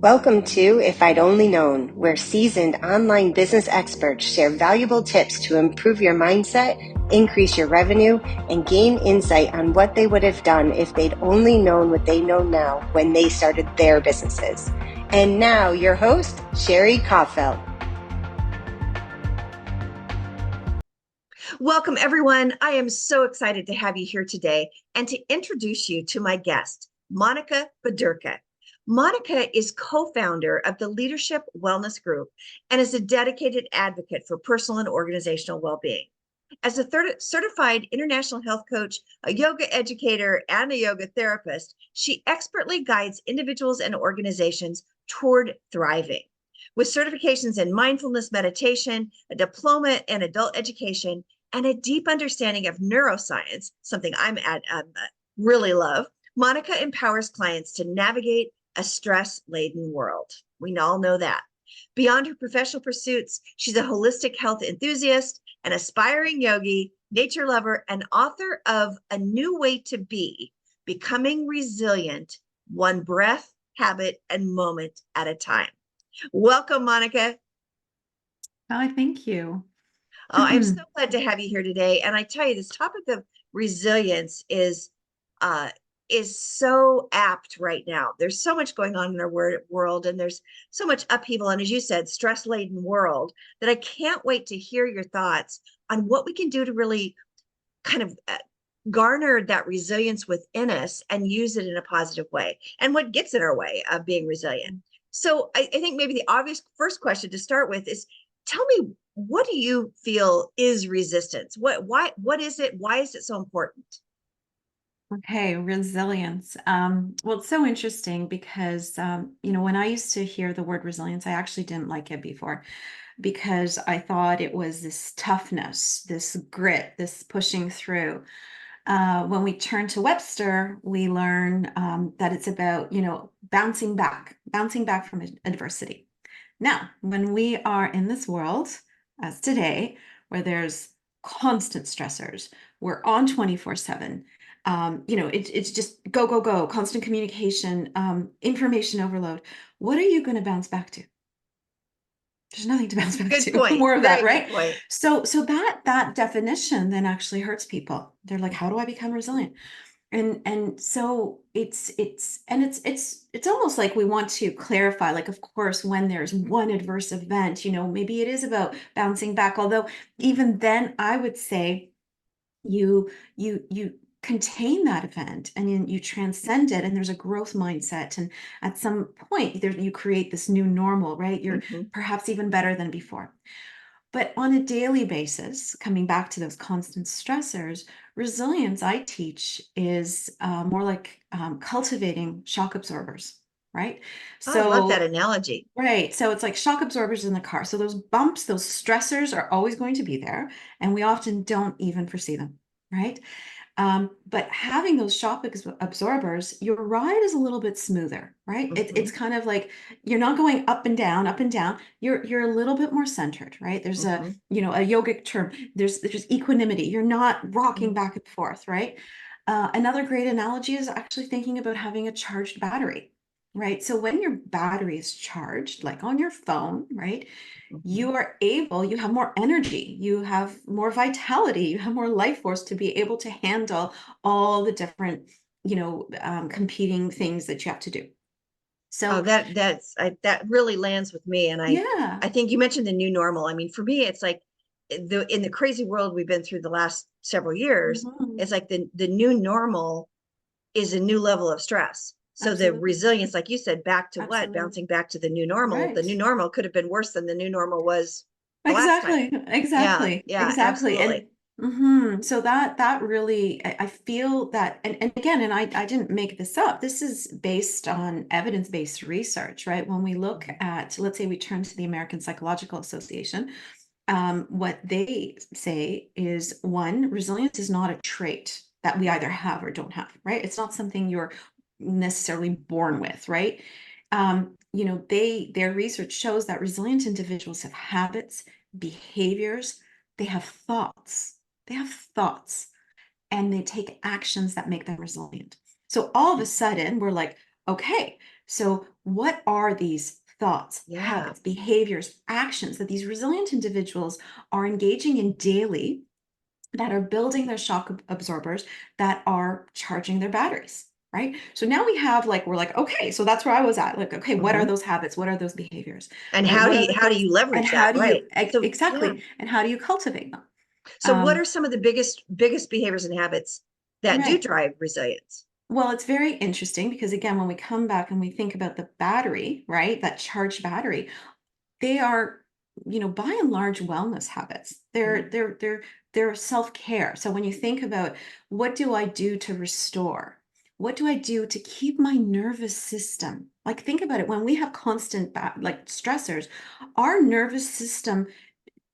Welcome to If I'd Only Known, where seasoned online business experts share valuable tips to improve your mindset, increase your revenue, and gain insight on what they would have done if they'd only known what they know now when they started their businesses. And now, your host, Sherri Coffelt. Welcome, everyone. I am so excited to have you here today and to introduce you to my guest, Monica Bodurka. Monica is co-founder of the Leadership Wellness Group and is a dedicated advocate for personal and organizational well-being. As a certified international health coach, a yoga educator, and a yoga therapist, she expertly guides individuals and organizations toward thriving. With certifications in mindfulness meditation, a diploma in adult education, and a deep understanding of neuroscience, something I really love, Monica empowers clients to navigate a stress-laden world. We all know that. Beyond her professional pursuits, she's a holistic health enthusiast, an aspiring yogi, nature lover, and author of A New Way to Be, Becoming Resilient, One Breath, Habit, and Moment at a Time. Welcome, Monica. Oh, thank you. Oh, I'm so glad to have you here today. And I tell you, this topic of resilience is so apt right now. There's so much going on in our world, and there's so much upheaval. And as you said, stress-laden world, that I can't wait to hear your thoughts on what we can do to really kind of garner that resilience within us and use it in a positive way, and what gets in our way of being resilient. So I think maybe the obvious first question to start with is, tell me, what do you feel is resistance? What is it? Why is it so important? Okay, resilience. Well, it's so interesting because, when I used to hear the word resilience, I actually didn't like it before because I thought it was this toughness, this grit, this pushing through. When we turn to Webster, we learn that it's about, bouncing back from adversity. Now, when we are in this world, as today, where there's constant stressors, we're on 24/7. It's just go, go, go, constant communication, information overload. What are you going to bounce back to? There's nothing to bounce back Good to. point. More of Very that, right? good point. So that definition then actually hurts people. They're like, how do I become resilient? And so it's almost like we want to clarify, like, of course, when there's one adverse event, maybe it is about bouncing back. Although even then, I would say you contain that event and you transcend it, and there's a growth mindset, and at some point there you create this new normal, right? You're perhaps even better than before. But on a daily basis, coming back to those constant stressors, resilience, I teach, is more like cultivating shock absorbers, right? Oh, I love that So, analogy. right. So it's like shock absorbers in the car. So those bumps, those stressors are always going to be there, and we often don't even foresee them, right? But having those shock absorbers, your ride is a little bit smoother, right? It's kind of like you're not going up and down, up and down. You're a little bit more centered, right? There's a yogic term. There's equanimity. You're not rocking back and forth, right? Another great analogy is actually thinking about having a charged battery, right? So when your battery is charged, like on your phone, right? You have more energy, you have more vitality, you have more life force to be able to handle all the different, competing things that you have to do. Oh, So, that really lands with me. And yeah. I think you mentioned the new normal. I mean, for me, it's like in the crazy world we've been through the last several years, Mhm. it's like the new normal is a new level of stress. So the Absolutely. resilience, like you said, back to what? Absolutely. Bouncing back to the new normal. The Right. new normal could have been worse than the new normal was the last time. Exactly. Yeah, Exactly. yeah, Exactly. And absolutely. so that really, I feel that, and again, and I didn't make this up. This is based on evidence-based research, right? When we look at, let's say we turn to the American Psychological Association, what they say is, one, resilience is not a trait that we either have or don't have, right? It's not something you're necessarily born with, right? Their research shows that resilient individuals have habits, behaviors, they have thoughts, they have thoughts, and they take actions that make them resilient. So all of a sudden, we're like, okay, so what are these thoughts, Yeah. habits, behaviors, actions that these resilient individuals are engaging in daily that are building their shock absorbers, that are charging their batteries? Right. So now we have like, we're like, okay, so that's where I was at. Like, okay, what are Hmm. those habits? What are those behaviors? And Right. What are the how do things, you and leverage that? how do you Right. So yeah. exactly, and how do you cultivate them? So what Um, are some of the biggest behaviors and habits that do right. drive resilience? Well, it's very interesting because again, when we come back and we think about the battery, right, that charged battery, they are, by and large, wellness habits. They're Mhm. they're they're they're self-care. So when you think about, what do I do to restore? What do I do to keep my nervous system? Like, think about it. When we have constant like stressors, our nervous system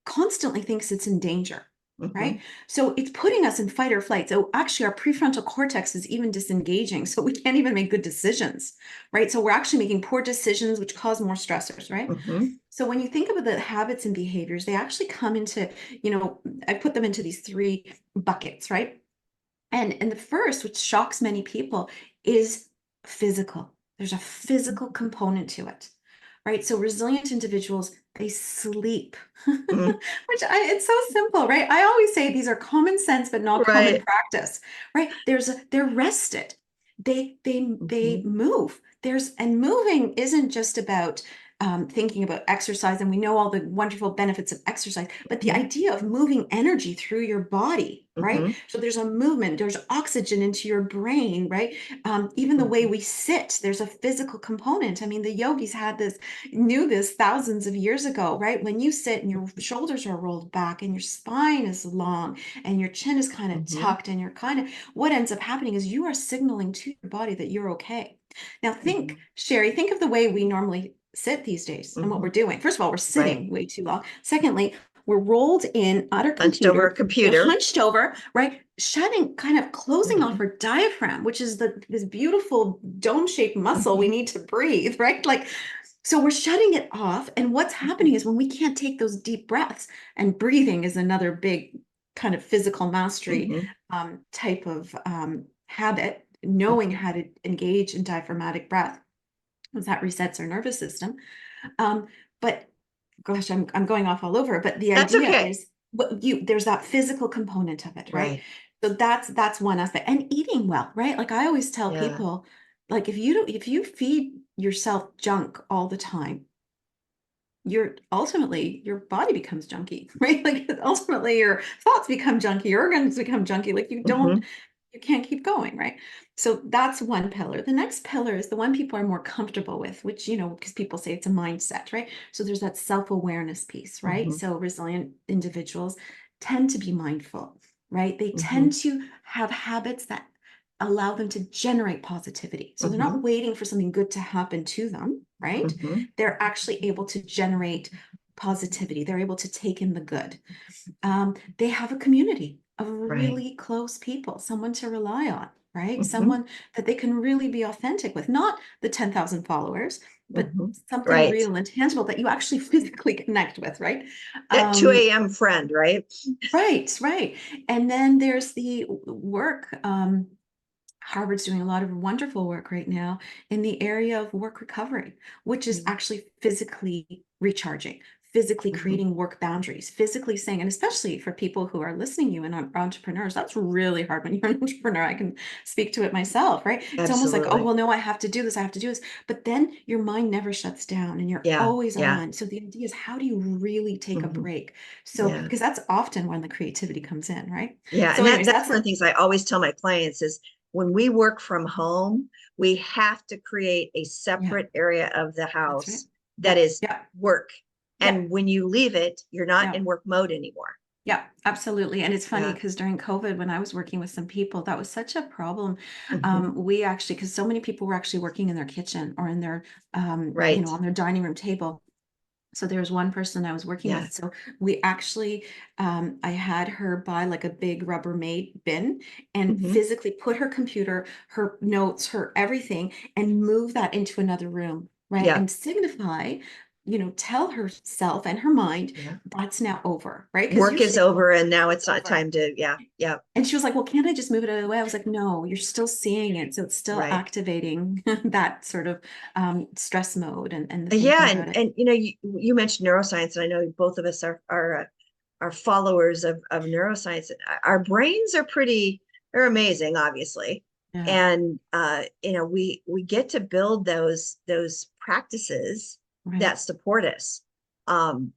constantly thinks it's in danger, right? Mhm. So it's putting us in fight or flight. So actually, our prefrontal cortex is even disengaging. So we can't even make good decisions, right? So we're actually making poor decisions, which cause more stressors, right? Mhm. So when you think about the habits and behaviors, they actually come into, I put them into these three buckets, right? And the first, which shocks many people, is physical. There's a physical component to it, right? So resilient individuals, they sleep, Mhm. it's so simple, right? I always say these are common sense, but not common Right. practice, right? They're rested. They Mhm. move. And moving isn't just about thinking about exercise, and we know all the wonderful benefits of exercise, but the Mhm. idea of moving energy through your body, right? Mhm. So there's a movement, there's oxygen into your brain, right? Even the way Mhm. we sit, there's a physical component. I mean, the yogis knew this thousands of years ago, right? When you sit and your shoulders are rolled back and your spine is long and your chin is kind of Mhm. tucked, and you're what ends up happening is you are signaling to your body that you're okay. Now think, Mhm. Sherri, think of the way we normally sit these days and what we're Mhm. doing. First of all, we're Right. sitting way too long. Secondly, we're rolled in at our Hunched over a computer, we're computer. hunched over, right? Shutting, kind of closing off Mhm. our diaphragm, which is this beautiful dome-shaped muscle we Mhm. need to breathe, right? Like, so we're shutting it off. And what's happening Mhm. is when we can't take those deep breaths, and breathing is another big kind of physical mastery Mhm. type of habit, knowing Mhm. how to engage in diaphragmatic breath, because that resets our nervous system. Um, but gosh, I'm going off all over. But the That's idea okay. is, there's that physical component of it, right? Right. So that's one aspect. And eating well, right? Like I always tell Yeah. people, like if you feed yourself junk all the time, ultimately your body becomes junky, right? Like ultimately your thoughts become junky, your organs become junky. Like Mhm. you can't keep going, right? So that's one pillar. The next pillar is the one people are more comfortable with, which, because people say it's a mindset, right? So there's that self-awareness piece, right? Mhm. So resilient individuals tend to be mindful, right? They tend Mhm. to have habits that allow them to generate positivity. So they're not Mhm. waiting for something good to happen to them, right? Mhm. They're actually able to generate positivity. They're able to take in the good. They have a community of Right. really close people, someone to rely on, right? Mhm. Someone that they can really be authentic with, not the 10,000 followers, but Mhm. something Right. real and tangible that you actually physically connect with, right? That Um, 2 a.m. friend, right? right, right. And then there's the work. Harvard's doing a lot of wonderful work right now in the area of work recovery, which is Mhm. actually physically recharging, physically Mhm. creating work boundaries, physically saying, and especially for people who are listening to you and are entrepreneurs, that's really hard when you're an entrepreneur. I can speak to it myself, right? It's almost like, oh, Absolutely. well, no, I have to do this, I have to do this. But then your mind never shuts down and you're Yeah. always Yeah. on. So the idea is, how do you really take a Mhm. break? So, Yeah. because that's often when the creativity comes in, right? Yeah. So, And anyways, that's that's one of the things I always tell my clients is when we work from home, we have to create a yeah, separate area of the that's right. house that Yeah, is yeah, work. yeah, And when you leave it, you're not yeah, in work mode anymore. yeah, absolutely. And it's funny Yeah. because during COVID, when I was working with some people, that was such a problem. Hmm. We actually, because so many people were actually working in their kitchen or in their, Right. on their dining room table. So there was one person I was working Yeah. with. So we actually, I had her buy like a big Rubbermaid bin and Hmm. physically put her computer, her notes, her everything, and move that into another room, right? Yeah. And signify tell herself and her mind Yeah. that's now over, right? Because Work is usually over and now it's not over. time to, yeah. Yeah. And she was like, well, can't I just move it out of the way? I was like, no, you're still seeing it. So it's still Right. activating that sort of stress mode and the Yeah. thinking about it. And you mentioned neuroscience, and I know both of us are followers of neuroscience. Our brains are they're amazing, obviously. Yeah. And we get to build those practices Right. that support us. Um,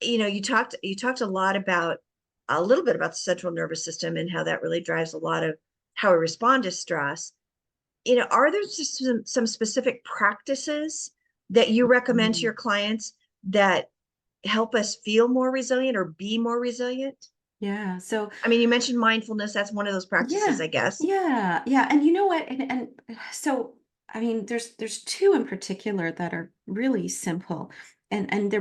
you talked a little bit about the central nervous system and how that really drives a lot of how we respond to stress. Are there just some specific practices that you recommend to Mm. your clients that help us feel more resilient or be more resilient? Yeah. So I mean, you mentioned mindfulness. That's one of those practices, yeah, I guess. yeah. And you know what? And so I mean, there's two in particular that are really simple, and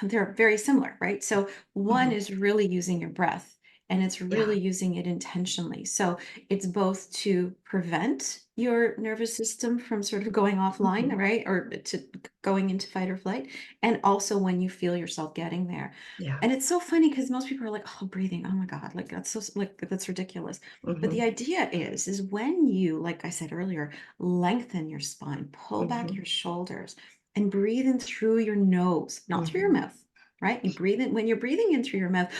they're very similar, right? So one Mhm, is really using your breath, and it's yeah. really using it intentionally. So it's both to prevent your nervous system from sort of going offline, Mhm, right, or to going into fight or flight, and also when you feel yourself getting there. yeah. And it's so funny because most people are like, oh, breathing, oh my God, like that's ridiculous. But the Mhm, idea is when you, like I said earlier, lengthen your spine, pull back mhm, your shoulders, and breathe in through your nose, not through your mhm, mouth, right? You breathe in, when you're breathing in through your mouth,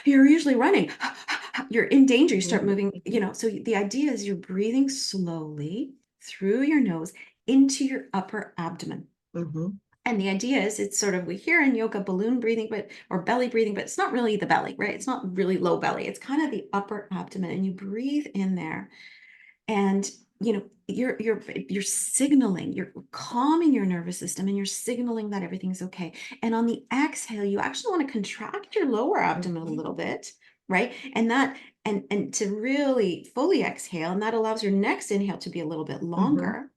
you're usually running. You're in danger. You start mhm, moving, mhm, So the idea is you're breathing slowly through your nose into your upper abdomen. mhm, And the idea is it's sort of, we hear in yoga balloon breathing, or belly breathing, but it's not really the belly, right? It's not really low belly. It's kind of the upper abdomen. And you breathe in there, and you're signaling, you're calming your nervous system, and you're signaling that everything's okay. And on the exhale, you actually want to contract your lower abdomen a mhm, little bit, right? And to really fully exhale, and that allows your next inhale to be a little bit mhm, longer.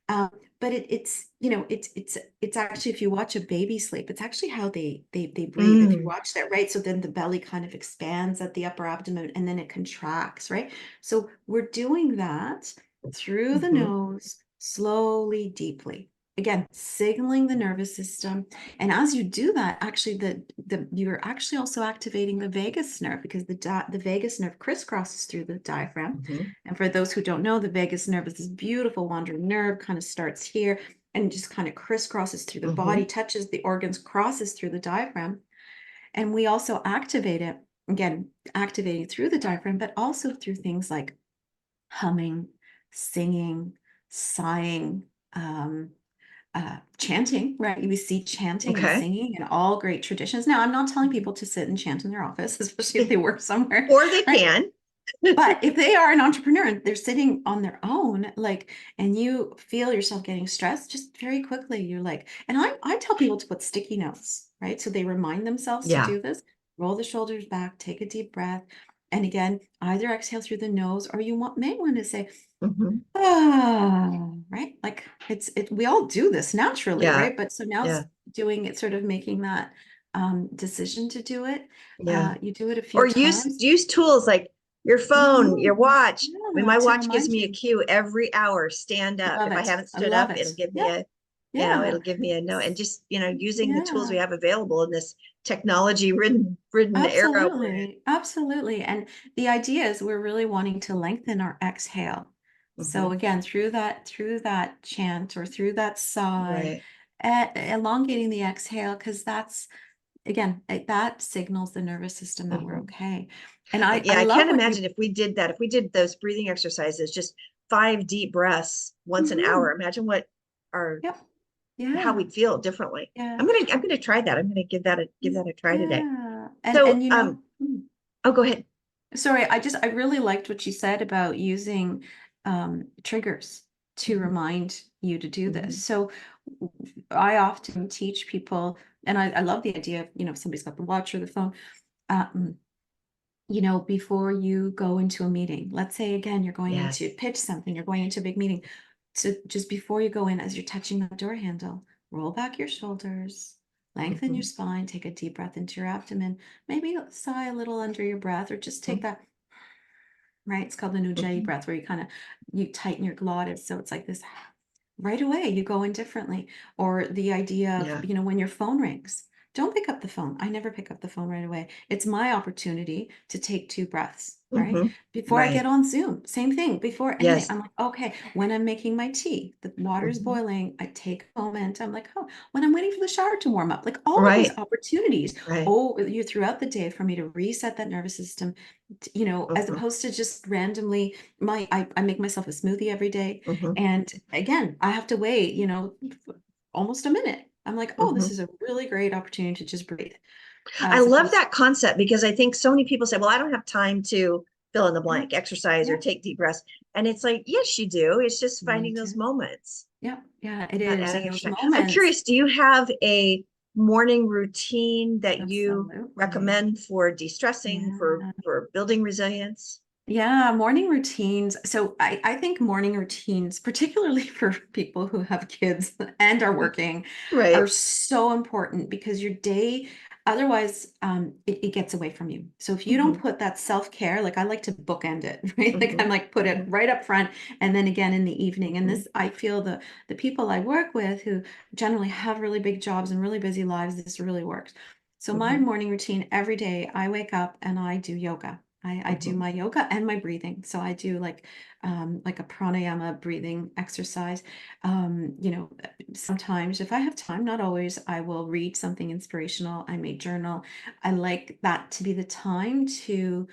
um, but it's actually, if you watch a baby sleep, it's actually how they breathe. If you mm, watch that, right? So then the belly kind of expands at the upper abdomen, and then it contracts, right? So we're doing that through the mhm, nose, slowly, deeply. Again, signaling the nervous system. And as you do that, actually you're actually also activating the vagus nerve, because the vagus nerve crisscrosses through the diaphragm. mhm, And for those who don't know, the vagus nerve is this beautiful wandering nerve, kind of starts here and just kind of crisscrosses through the body, mhm, touches the organs, crosses through the diaphragm. And we also activate it, again, activating through the diaphragm, but also through things like humming, singing, sighing, um, chanting, right? We see chanting and okay. singing in all great traditions. Now, I'm not telling Mhm. people to sit and chant in their office, especially if they work somewhere, Or they right? can. But if they are an entrepreneur and they're sitting on their own, like, and you feel yourself getting stressed, just very quickly, you're like, and I tell people to put sticky notes, right? So they remind themselves to Yeah. do this, roll the shoulders back, take a deep breath. And again, either exhale through the nose, or may want to say, Mhm. ah, right? Like we all do this naturally, Yeah. right? But so now Yeah. doing it, sort of making that decision to do it. Yeah. You do it a Or few use times. use tools like your phone, your Mhm. watch. I mean, Yeah, my to watch gives remind me a you. cue every hour, stand up. Love If I it. haven't I stood love up, it. it'll give me Yep. it'll Yeah. give me a note. And just, using the tools we Yeah. have available in this technology ridden era we're in. Absolutely. Absolutely. And the idea is we're really wanting to lengthen our exhale. So Hmm. again, through that chant or through that sigh, Right. elongating the exhale, because that's, again, that signals the nervous system that we're Hmm. okay. And I Yeah, I love can't what you. imagine if we did that, if we did those breathing exercises, just 5 deep breaths once an hour. Mhm. Imagine what our Yep. how Yeah. we'd feel differently. Yeah. I'm gonna try that. I'm gonna give that a try today. Yeah. And So, mm. oh, go ahead. Sorry, I really liked what you said about using triggers to Mhm, remind you to do this. mhm. So I often teach people, and I love the idea of, if somebody's got the watch or the phone, um, before you go into a meeting, let's say again, you're going in to Yes. pitch something, you're going into a big meeting. So just before you go in, as you're touching the door handle, roll back your shoulders, lengthen your Mhm, spine, take a deep breath into your abdomen, maybe sigh a little under your breath, or just take mhm, that, right? It's called the Ujjayi mhm, breath, where you tighten your glottis. So it's like this. right away you go in differently. Or the idea of, Yeah. when your phone rings, don't pick up the phone. I never pick up the phone right away. It's my opportunity to take 2 breaths, right? Hmm. Before I get Right. on Zoom, same thing. Before anything, Yes. I'm like, okay, when I'm making my tea, the water's Hmm. boiling, I take a moment. I'm like, oh, when I'm waiting for the shower to warm up, like all of these Right. opportunities, Right. oh, you throughout the day for me to reset that nervous system, as Hmm. opposed to just randomly, I make myself a smoothie every day. Hmm. And again, I have to wait, almost a minute. I'm like, oh, this Hmm. is a really great opportunity to just breathe, I as love opposed that concept because I think so many people say, well, I don't have time to fill in the to, yeah, blank, exercise or yeah, take deep breaths. And it's like, yes, you do. It's just you finding those too. moments, Yeah, yeah, it not is. adding And extra those time. I'm moments, curious, do you have a morning routine that you absolutely. recommend for de-stressing, Yeah. for building resilience? Yeah, morning routines. So I think morning routines, particularly for people who have kids and are working, are Right. so important because your day, otherwise, it gets away from you. So if you don't Hmm. put that self-care, like I like to bookend it, right? Like Hmm. I'm like, put it Hmm. right up front and then again in the evening. And Hmm. this, I feel the people I work with who generally have really big jobs and really busy lives, this really works. So my Hmm. morning routine every day, I wake up and I do yoga. I do Hmm. my yoga and my breathing. So I do like a pranayama breathing exercise. Sometimes if I have time, not always, I will read something inspirational. I may journal. I like that to be the time to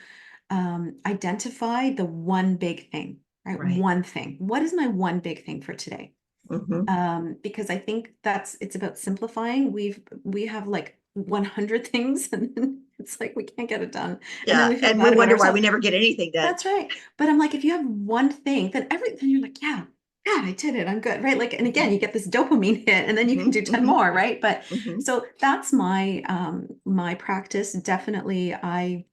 identify the one big thing, right? Right. One thing. What is my one big thing for today? Hmm. Because I think it's about simplifying. We have like 100 things and then it's like we can't get it done. And then Yeah. we feel And we bad about wonder why ourselves. we never get anything done. That's right. But I'm like, if you have one thing, then you're like, yeah, God, I did it. I'm good. Right. Like, and again, you get this dopamine hit and then you can Hmm. do 10 Hmm. more. Right. But Hmm. so that's my practice. Definitely I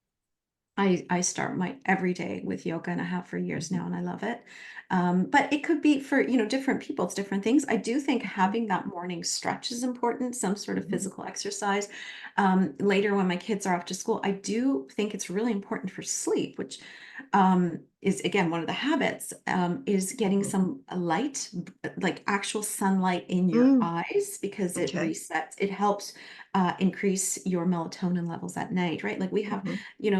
start my every day with yoga and I have for years Hmm. now and I love it. But it could be for, different people, it's different things. I do think having that morning stretch is important, some sort of Hmm. physical exercise. Later when my kids are off to school, I do think it's really important for sleep, which is again one of the habits, is getting Hmm. some light, like actual sunlight in your Mm. eyes because it Okay. resets, it helps increase your melatonin levels at night, right? Like we have Hmm.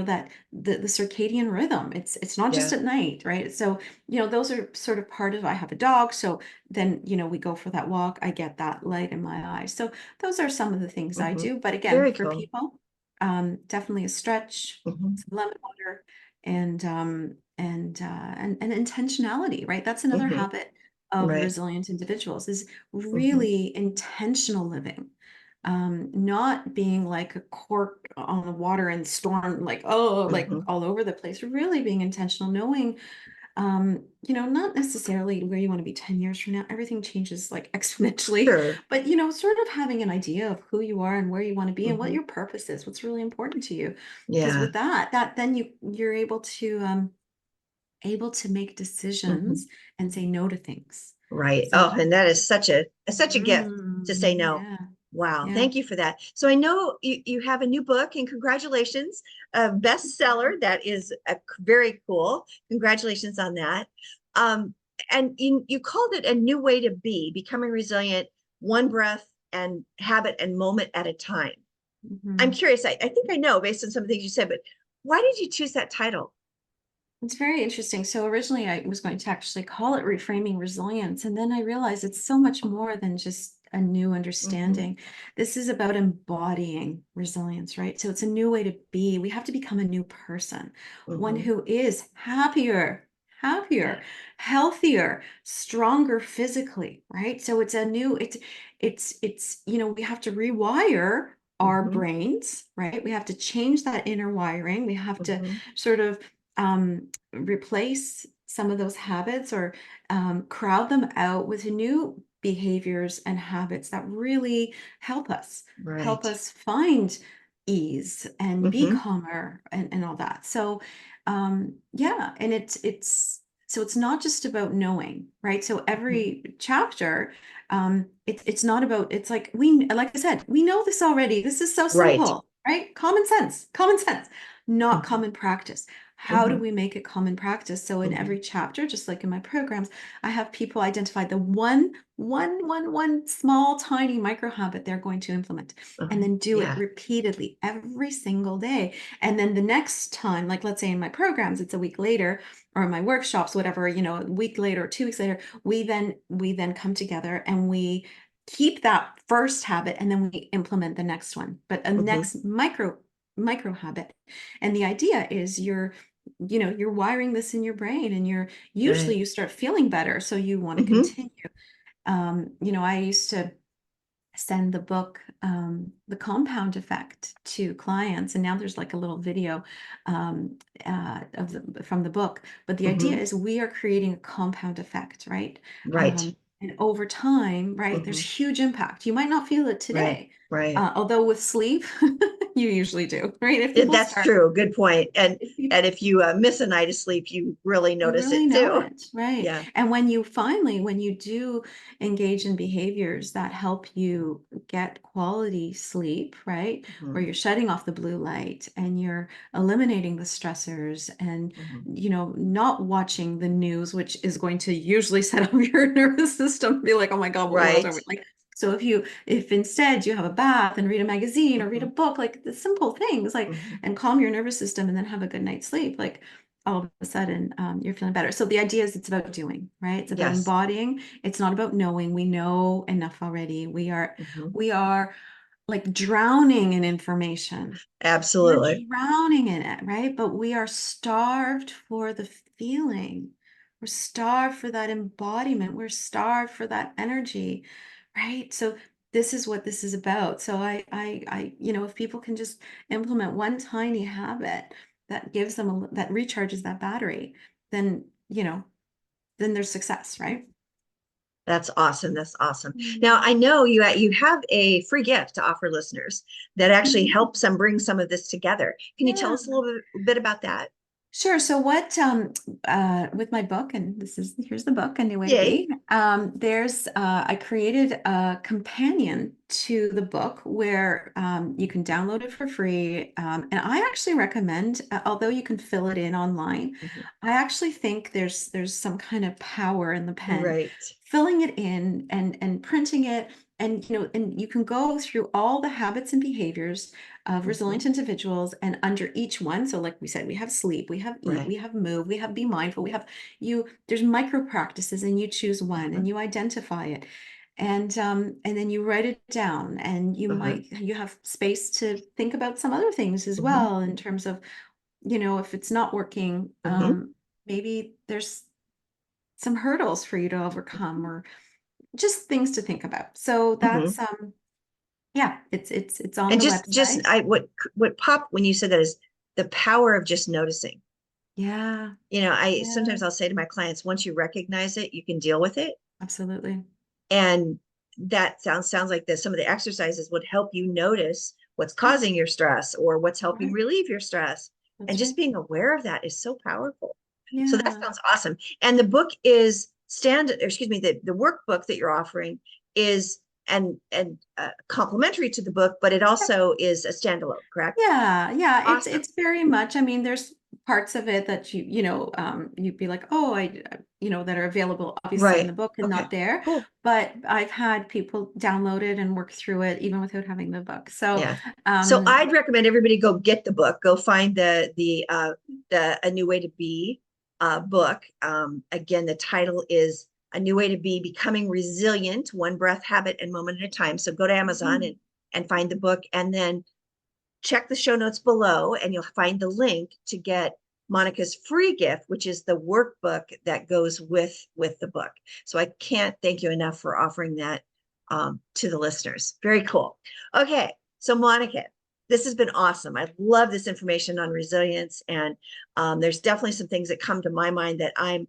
that the circadian rhythm, it's not just Yeah. at night, right? So those are sort of part of, I have a dog, so then we go for that walk, I get that light in my eyes. So those are some of the things I Hmm. do, but again, Very for cool. people, definitely a stretch, Hmm. some lemon water, and intentionality, right? That's another Hmm. habit of Right. resilient individuals, is Hmm. really intentional living, not being like a cork on the water and storm, like, oh, like Hmm. all over the place, really being intentional, knowing, not necessarily where you want to be 10 years from now. Everything changes like exponentially, Sure. but, sort of having an idea of who you are and where you want to be and what Hmm. your purpose is, what's really important to you. Because Yeah. with that then you're able to make Hmm. decisions and say no to things. Right. So, Oh, and that is such a gift to say no. yeah, Wow. yeah. Thank you for that. So I know you have a new book, and congratulations, a bestseller. That is very cool. Congratulations on that. Um, and you called it a new way to be, becoming resilient, one breath and habit and moment at a time. I'm Mhm. curious. I think I know based on some of the things you said, but why did you choose that title? It's very interesting. So originally I was going to actually call it Reframing Resilience, and then I realized it's so much more than just a new Hmm. understanding. This is about embodying resilience, right? So it's a new way to be. We have to become a new person, one Hmm. who is happier, healthier, stronger physically, right? So we have to rewire our Hmm. brains, right? We have to change that inner wiring. We have to Hmm. sort of replace some of those habits, or crowd them out with new behaviors and habits that really help Right. us find ease and be Hmm. calmer and all that. So yeah, and it's not just about knowing, right? So Hmm. every chapter, it's not about, it's like I said, we know this already, this is so Right. simple, right? Common sense, not Hmm. common practice. How do we make it common practice? So in Mm-hmm. every chapter, just like in my programs, I have people identify the one small, tiny micro habit they're going to implement, and then do it Yeah. repeatedly every single day. And then the next time, like let's say in my programs, it's a week later, or in my workshops, whatever, you know, a week later or 2 weeks later, we then come together and we keep that first habit and then we implement the next one, but a next micro habit. And the idea is you're wiring this in your brain, and usually you start feeling better, so you want to continue. I used to send the book, The Compound Effect, to clients, and now there's like a little video from the book. But the idea is we are creating a compound effect, right? Right. And over time, right, there's huge impact. You might not feel it Right. today, Right. although with sleep, you usually do, right? If people That's start, true. Good point. And if people if you miss a night of sleep, you really You notice really it know too. it, right? Yeah. And when you do engage in behaviors that help you get quality sleep, right? Where you're shutting off the blue light and you're eliminating the stressors and, not watching the news, which is going to usually set up your nervous system, be like, oh my God, what world Right. are we like? So if instead you have a bath and read a magazine or read a book, like the simple things, like, and calm your nervous system and then have a good night's sleep, like all of a sudden you're feeling better. So the idea is it's about doing, right? It's about Yes. embodying. It's not about knowing. We know enough already. We are like drowning in information. We're Absolutely. drowning in it, right? But we are starved for the feeling. We're starved for that embodiment. We're starved for that energy, right? So this is what this is about. So if people can just implement one tiny habit that gives them that recharges that battery, then, then there's success, right? That's awesome. That's awesome. Now, Mm. I know you have a free gift to offer listeners that actually Mhm. helps them bring some of this together. Can you tell Yeah. us a little bit about that? Sure. So with my book, and here's the book, A New Way to Yay. Be. I created a companion to the book where you can download it for free. And I actually recommend, although you can fill it in online, I actually think there's some kind of power in the pen, Right. filling it in and printing it. And you can go through all the habits and behaviors of resilient individuals, and under each one, so like we said, we have sleep, we have eat, Right. we have move, we have be mindful, there's micro practices, and you choose one and you identify it, and then you write it down, and you have space to think about some other things as well, in terms of, if it's not working, maybe there's some hurdles for you to overcome, or just things to think about. So that's yeah, it's on And the just website. what popped when you said that is the power of just noticing. Yeah, I yeah, sometimes I'll say to my clients, once you recognize it, you can deal with it. absolutely. And that sounds like this. Some of the exercises would help you notice what's Yeah, causing your stress or what's helping right. relieve your stress. And That's just right. being aware of that is so powerful. So that Yeah. sounds awesome. And the book is excuse me, the workbook that you're offering is complementary to the book, but it also is a standalone, correct? Yeah, yeah, Awesome. it's very much, I mean, there's parts of it that you'd be like, "Oh, that are available obviously in Right. the book and Okay. not there." Cool. But I've had people download it and work through it even without having the book. So, Yeah. So um, I'd recommend everybody go get the book. Go find the A New Way to Be book. Again, the title is A New Way to Be: Becoming Resilient, One Breath, Habit, and Moment at a Time. So go to Amazon mhm, and find the book, and then check the show notes below, and you'll find the link to get Monica's free gift, which is the workbook that goes with the book. So I can't thank you enough for offering that to the listeners. Very cool. Okay, so Monica, this has been awesome. I love this information on resilience, and there's definitely some things that come to my mind that I've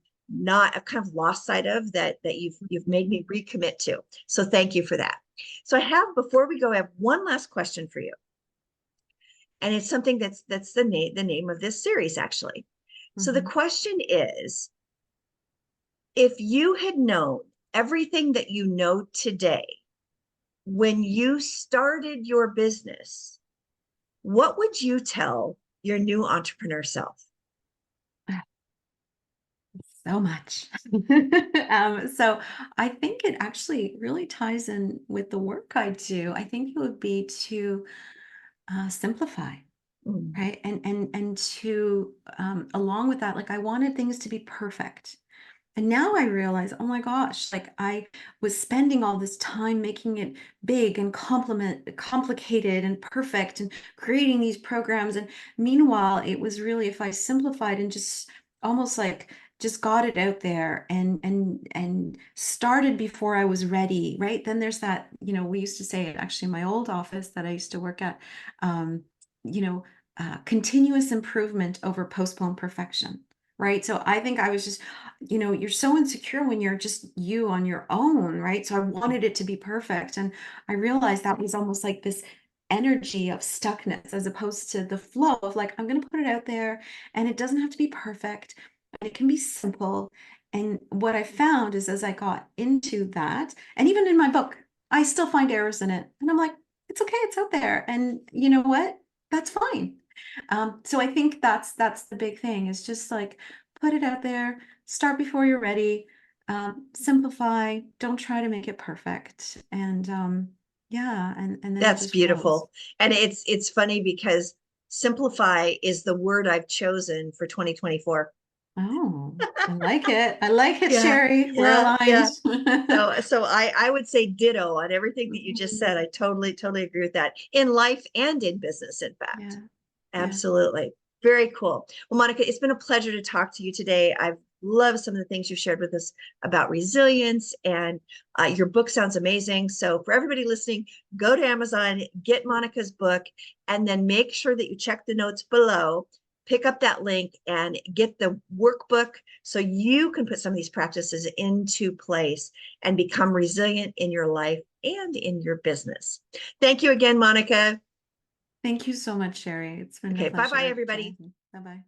kind of lost sight of that you've made me recommit to. So thank you for that. So before we go, I have one last question for you, and it's something that's the name of this series actually. So the mhm. question is, if you had known everything that you know today when you started your business, what would you tell your new entrepreneur self? So much. So I think it actually really ties in with the work I do. I think it would be to simplify, Mm. right? And to along with that, like I wanted things to be perfect. And now I realize, oh my gosh, like I was spending all this time making it big and complicated and perfect and creating these programs. And meanwhile, it was really if I simplified and just almost like just got it out there and started before I was ready, right? Then there's that, we used to say it actually in my old office that I used to work at, um, you know, continuous improvement over postponed perfection. Right. So I think I was just you're so insecure when you're just you on your own, right? So I wanted it to be perfect. And I realized that was almost like this energy of stuckness as opposed to the flow of like, I'm going to put it out there and it doesn't have to be perfect and it can be simple. And what I found is as I got into that, and even in my book, I still find errors in it. And I'm like, it's okay, it's out there. And you know what? That's fine. So I think that's the big thing is just like put it out there, start before you're ready, simplify, don't try to make it perfect. And yeah, and then it That's just flows. beautiful. And it's funny because simplify is the word I've chosen for 2024. Oh, I like it. I like it, Yeah, Sherri. We're yeah, aligned. yeah. So I would say ditto on everything that you just said. I totally agree with that in life and in business, in fact. Yeah, yeah. Absolutely. Very cool. Well, Monica, it's been a pleasure to talk to you today. I've loved some of the things you shared with us about resilience, and your book sounds amazing. So, for everybody listening, go to Amazon, get Monica's book, and then make sure that you check the notes below, pick up that link, and get the workbook so you can put some of these practices into place and become resilient in your life and in your business. Thank you again, Monica. Thank you so much, Sherri. It's been a Okay, bye bye, pleasure everybody. chatting. Bye-bye.